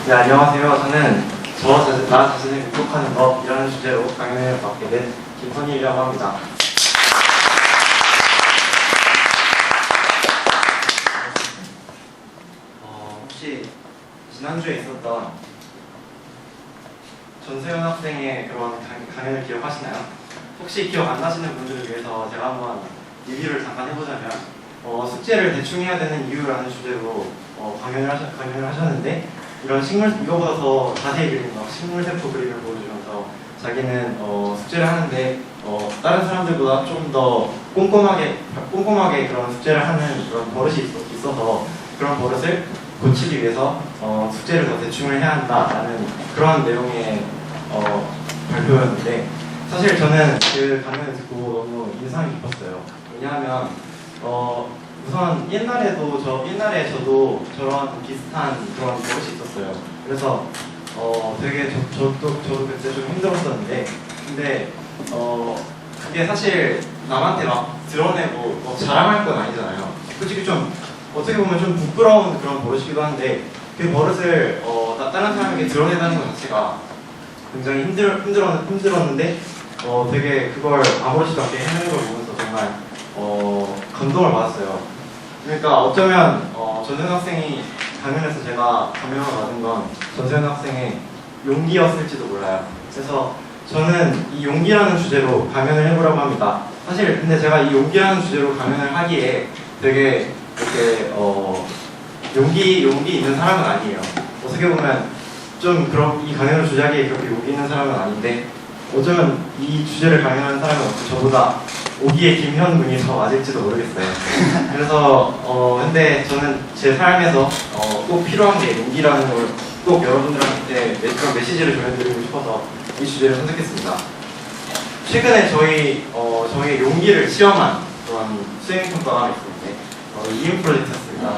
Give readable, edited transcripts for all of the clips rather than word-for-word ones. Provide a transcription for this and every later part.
네, 안녕하세요. 저는 나 자신을 극복하는 법이라는 주제로 강연을 맡게 된 김선일이라고 합니다. 혹시 지난주에 있었던 전세현 학생의 그런 강연을 기억하시나요? 혹시 기억 안 나시는 분들을 위해서 제가 한번 리뷰를 잠깐 해보자면 숙제를 대충 해야 되는 이유라는 주제로 강연을 하셨는데 이런 이거보다 더 자세히 그린 식물세포 그림을 보여주면서 자기는 숙제를 하는데 다른 사람들보다 좀 더 꼼꼼하게 그런 숙제를 하는 그런 버릇이 있어서 그런 버릇을 고치기 위해서 숙제를 더 대충을 해야 한다라는 그런 내용의 발표였는데 사실 저는 그 강연을 듣고 너무 인상이 깊었어요. 왜냐하면 우선 옛날에 저도 저런 비슷한 그런 버릇이 있었어요. 그래서 되게 저도 그때 좀 힘들었었는데 근데 그게 사실 남한테 막 드러내고 자랑할 건 아니잖아요. 솔직히 좀 어떻게 보면 좀 부끄러운 그런 버릇이기도 한데 그 버릇을 다른 사람에게 드러내다는 것 자체가 굉장히 힘들었는데 되게 그걸 아무렇지도 않게 해내는 걸 보면서 정말 감동을 받았어요. 그러니까 어쩌면 전세현 학생이 강연에서 제가 감명을 받은 건 전세현 학생의 용기였을지도 몰라요. 그래서 저는 이 용기라는 주제로 강연을 해보려고 합니다. 사실 근데 제가 이 용기라는 주제로 강연을 하기에 되게 이렇게 용기 있는 사람은 아니에요. 어떻게 보면 좀 그런 이 강연을 주제하기에 그렇게 용기 있는 사람은 아닌데 어쩌면 이 주제를 강연하는 사람은 저보다 오기의 김현군이 더 맞을지도 모르겠어요. 그래서 근데 저는 제 삶에서 꼭 필요한 게 용기라는 걸 꼭 여러분들한테 그런 메시지를 전해드리고 싶어서 이 주제를 선택했습니다. 최근에 저희 용기를 시험한 그런 수행평가가 있었는데 이음 프로젝트였습니다.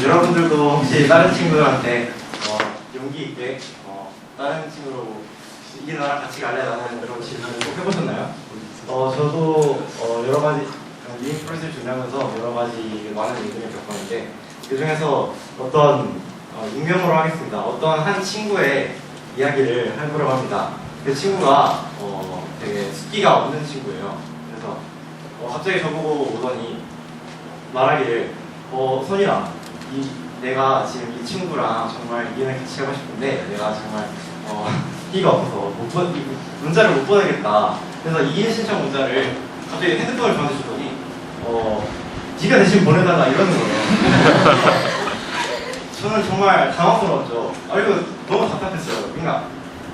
여러분들도 혹시 다른 친구들한테 용기 있게 다른 친구로 이 나라 같이 갈래? 라는 그런 질문을 꼭 해보셨나요? 저도 여러 가지 이음 프로젝트를 준비하면서 여러 가지 많은 일들을 겪었는데 그 중에서 어떤 익명으로 하겠습니다. 어떤 한 친구의 이야기를 해보려고 합니다. 그 친구가 되게 숫기가 없는 친구예요. 그래서 갑자기 저보고 오더니 말하기를 선이라 내가 지금 이 친구랑 정말 이해를 같이 하고 싶은데 내가 정말 끼가 없어서 문자를 못 보내겠다. 그래서 이인 신청 문자를 갑자기 핸드폰을 저한테 주더니 네가 대신 보내달라 이러는 거예요. 저는 정말 당황스러웠죠. 그리고 너무 답답했어요. 그러니까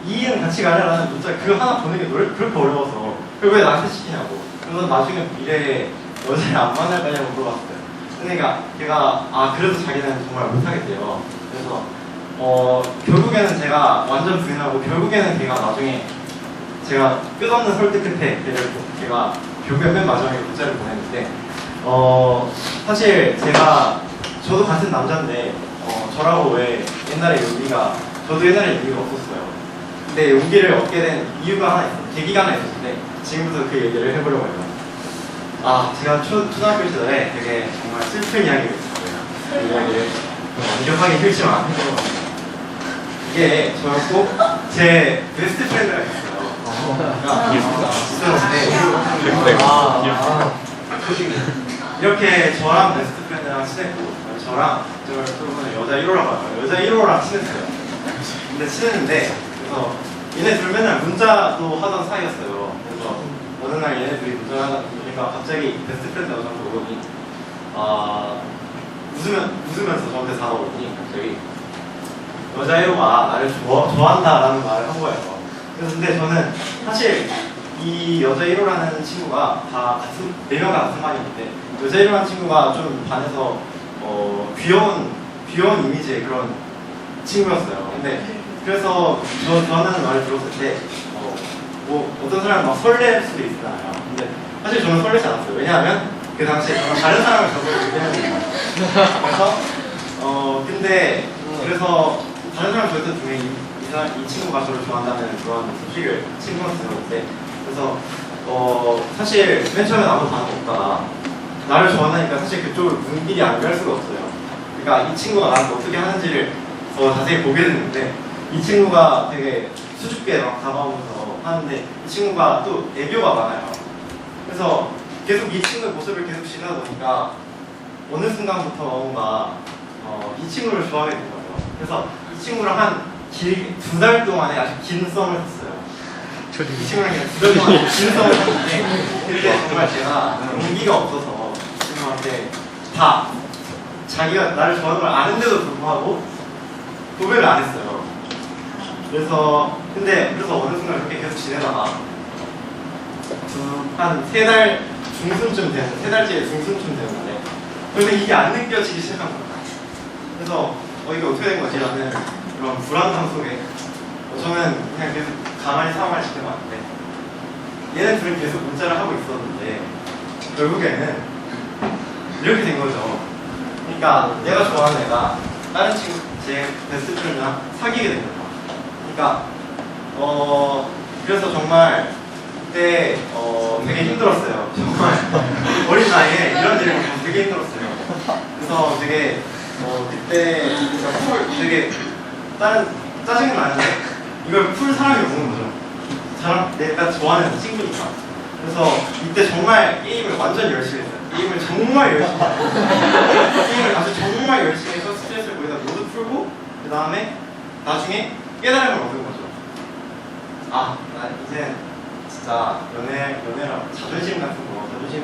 이인 같이 가려는 문자 그거 하나 보내기 그렇게 어려워서 그걸 왜 나한테 시키냐고. 그래서 나중에 미래에 여자를 안 만날 거냐고 물어봤어요. 그러니까 걔가 그래도 자기는 정말 못하겠대요. 그래서 결국에는 제가 완전 부인하고 결국에는 걔가 나중에 제가 끝없는 설득 끝에 걔가 결국에 맨 마지막에 문자를 보냈는데 사실 저도 같은 남자인데 저라고 왜 저도 옛날에 용기가 없었어요. 근데 용기를 얻게 된 이유가 하나 있어요. 계기가 하나 있었는데 지금부터 그 얘기를 해보려고 해요. 제가 초등학교 시절에 되게 정말 슬픈 이야기가 있었어요. 그 이야기를 완벽하게 펼치면 해보려고 합니다. 이게 저였고 제 베스트 프렌드가 있었어요. 이렇게 저랑 베스트 프렌드랑 친했고 저랑 여자 1호라고 하죠. 여자 1호랑 친했어요. 근데 친했는데 그래서 얘네 둘 맨날 문자도 하던 사이였어요. 그래서 어느 날 얘네 둘이 문자를 하다 보니까 갑자기 베스트 프렌드가 저한테 오더니 웃으면서 저한테 다가오더니 갑자기 여자 1호가 나를 좋아한다라는 말을 한 거예요. 그래서 근데 저는 사실 이 여자 1호라는 친구가 다 4명 다 같은 반이었는데 여자 1호라는 친구가 좀 반에서 귀여운 이미지의 그런 친구였어요. 근데 그래서 저는 말을 들었을 때 어떤 사람은 막 설렐 수도 있잖아요. 근데 사실 저는 설레지 않았어요. 왜냐하면 그 당시에 저는 다른 사람을 저보고 때문에 그래서 다른 사람 저였던 중에 이 친구가 저를 좋아한다는 그런 소식을 친구한테 들었는데 그래서 사실 맨 처음엔 아무 반응 없다가 나를 좋아한다니까 사실 그쪽을 눈길이 안 갈 수가 없어요. 그러니까 이 친구가 나한테 어떻게 하는지를 더 자세히 보게 됐는데 이 친구가 되게 수줍게 막 다가오면서 하는데 이 친구가 또 애교가 많아요. 그래서 계속 이 친구의 모습을 계속 지내다 보니까 어느 순간부터 뭔가 이 친구를 좋아하게 된 거예요. 그래서 이 친구랑 한 2달 동안에 아주 긴 썸을 탔어요. 이 친구랑 그냥 2달 동안에 긴 썸을 탔는데 그때 정말 제가 용기가 없어서 이 친구한테 다 자기가 나를 좋아하는 걸 아는데도 불구하고 고백을 안 했어요. 그래서 어느 순간 그렇게 계속 지내다가 한 3달 중순쯤 되는 3달째 중순쯤 되는데 그런데 이게 안 느껴지기 시작한 거예요. 그래서 이게 어떻게 된 거지? 라는 그런 불안감 속에 저는 그냥 계속 가만히 상황을 지켜봤는데 얘네 둘은 계속 문자를 하고 있었는데 결국에는 이렇게 된 거죠. 그러니까 내가 좋아하는 애가 다른 친구, 제 베스트 프렌드랑 사귀게 된 거예요. 그러니까 그래서 정말 그때 되게 힘들었어요. 정말 어린 나이에 이런 일을 겪으면 되게 힘들었어요. 그래서 되게 그때 되게 다른 짜증이 나는데 이걸 풀 사람이 없는 거죠. 내가 좋아하는 친구니까. 그래서 이때 정말 게임을 완전 열심히 했어요. 게임을 정말 열심히 했어요. 게임을 아주 정말 열심히 해서 스트레스를 거기다 모두 풀고 그 다음에 나중에 깨달음을 얻은 거죠. 나 이제 진짜 연애랑 자존심 같은 거, 자존심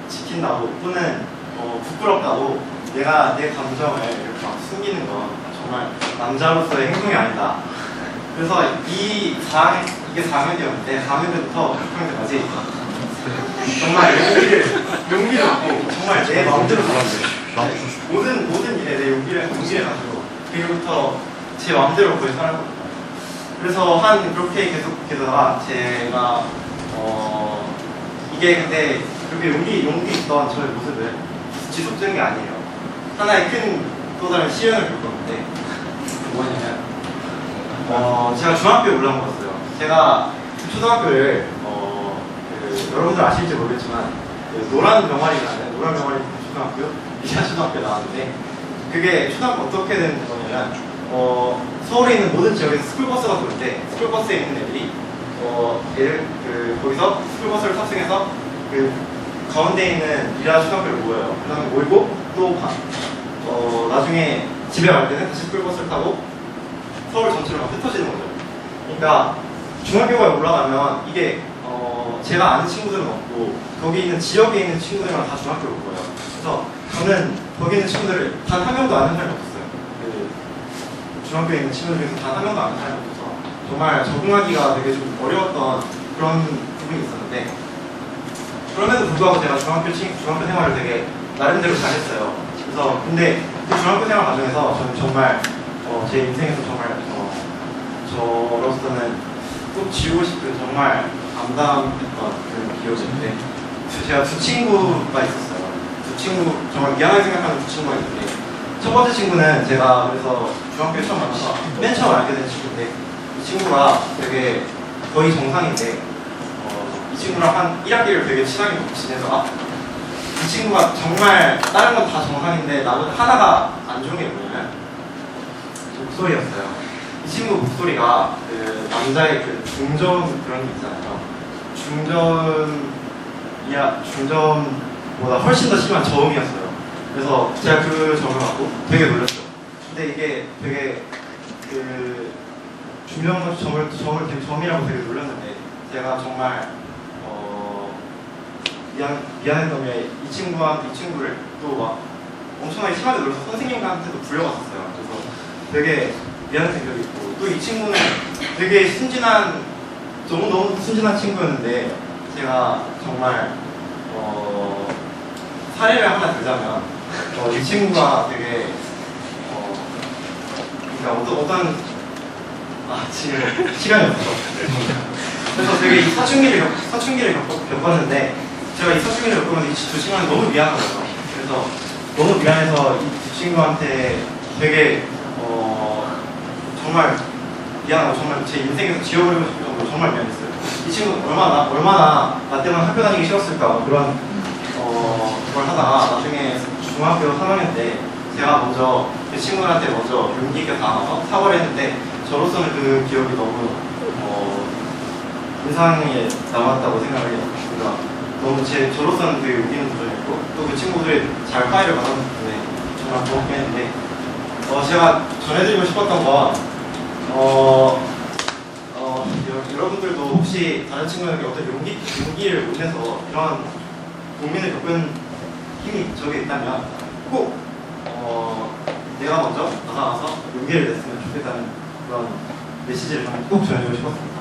지킨다고 또는 부끄럽다고 내가 내 감정을 이렇게 막 숨기는 건 정말 남자로서의 행동이 아니다. 그래서 이게 4학년 때였는데 4학년 때부터 6학년 때까지 정말 용기를 얻고 정말 내 마음대로 살았어요. 모든 일에 내 용기를 가지고 그로부터 제 마음대로 거의 살았거든요. 그래서 그렇게 계속 되다가 제가 이게 근데 그렇게 용기 있던 저의 모습을 지속적인 게 아니에요. 하나의 큰 또 다른 시련을 겪었는데 뭐냐면 제가 중학교에 올라갔어요. 제가 초등학교를 여러분들 아실지 모르겠지만 노란 병아리라는 초등학교, 미샤 초등학교 나왔는데 그게 초등학교 어떻게 된 거냐면 서울에 있는 모든 지역에서 스쿨버스가 돌 때 스쿨버스에 있는 애들이 거기서 스쿨버스를 탑승해서 그 가운데 있는 미라 초등학교를 모여요. 그 다음에 모이고 또 나중에 집에 갈 때는 다시 스쿨버스를 타고 서울 전체로 막 흩어지는 거죠. 그러니까 중학교가 올라가면 이게 제가 아는 친구들은 없고 거기 있는 지역에 있는 친구들만 다 중학교를 올 거예요. 그래서 저는 거기 있는 친구들을 단 한 명도 아는 사람이 없었어요. 중학교에 있는 친구들 중에서 단 한 명도 아는 사람이 없어서 정말 적응하기가 되게 좀 어려웠던 그런 부분이 있었는데 그럼에도 불구하고 제가 중학교 생활을 되게 나름대로 잘했어요. 그래서 근데 그 중학교 생활 과정에서 저는 정말 제 인생에서 정말 저로서는 꼭 지우고 싶은 정말 암담했던 그런 기억인데 제가 두 친구가 있었어요. 두 친구 정말 미안하게 생각하는 두 친구가 있는데 첫 번째 친구는 제가 그래서 중학교에 처음 만나서 맨 처음 알게 된 친구인데 이 친구가 되게 거의 정상인데 이 친구랑 한 1학기를 되게 친하게 지내서 이 친구가 정말 다른 건 다 정상인데 나보다 하나가 안 좋은 게 뭐냐면 목소리였어요. 이 친구 목소리가 그 남자의 그 중저음 그런 게 있잖아요. 중저음보다 훨씬 더 심한 저음이었어요. 그래서 제가 그 점을 갖고 되게 놀랐죠. 근데 이게 되게 그 중저음 점이라고 되게 놀랐는데 제가 정말 미안했던 게 이 친구를 또 막 엄청나게 심하게 놀라서 선생님한테도 불려갔었어요. 그래서 되게 미안했던 기억이 있고 또 이 친구는 되게 너무 순진한 친구였는데 제가 정말 사례를 하나 들자면 이 친구가 되게 그러니까 어떤 지금 시간이 없어. 그래서 되게 이 사춘기를 겪었는데 제가 이 사춘기를 겪으면서 이 두 친구한테 너무 미안한 거예요. 그래서 너무 미안해서 이 두 친구한테 되게 정말 미안하고 정말 제 인생에서 지워버리고 싶을 정도로 정말 미안했어요. 이 친구 얼마나 나 때문에 학교 다니기 싫었을까 그런 걸 하다가 나중에 중학교 3학년 때 제가 먼저 그 친구한테 먼저 용기 있게 다가가서 사과를 했는데 저로서는 그 기억이 너무 인상에 남았다고 생각을 해요. 그러니까 너무 저로서는 되게 웃기는 도전이었고 또 그 친구들이 잘 화해를 받았기 때문에 정말 고맙게 했는데 제가 전해드리고 싶었던 건 여러분들도 혹시 다른 친구에게 어떤 용기를 못 내서 이런 고민을 겪은 힘이 저게 있다면 꼭 내가 먼저 나가서 용기를 냈으면 좋겠다는 그런 메시지를 꼭 전해주고 싶었습니다.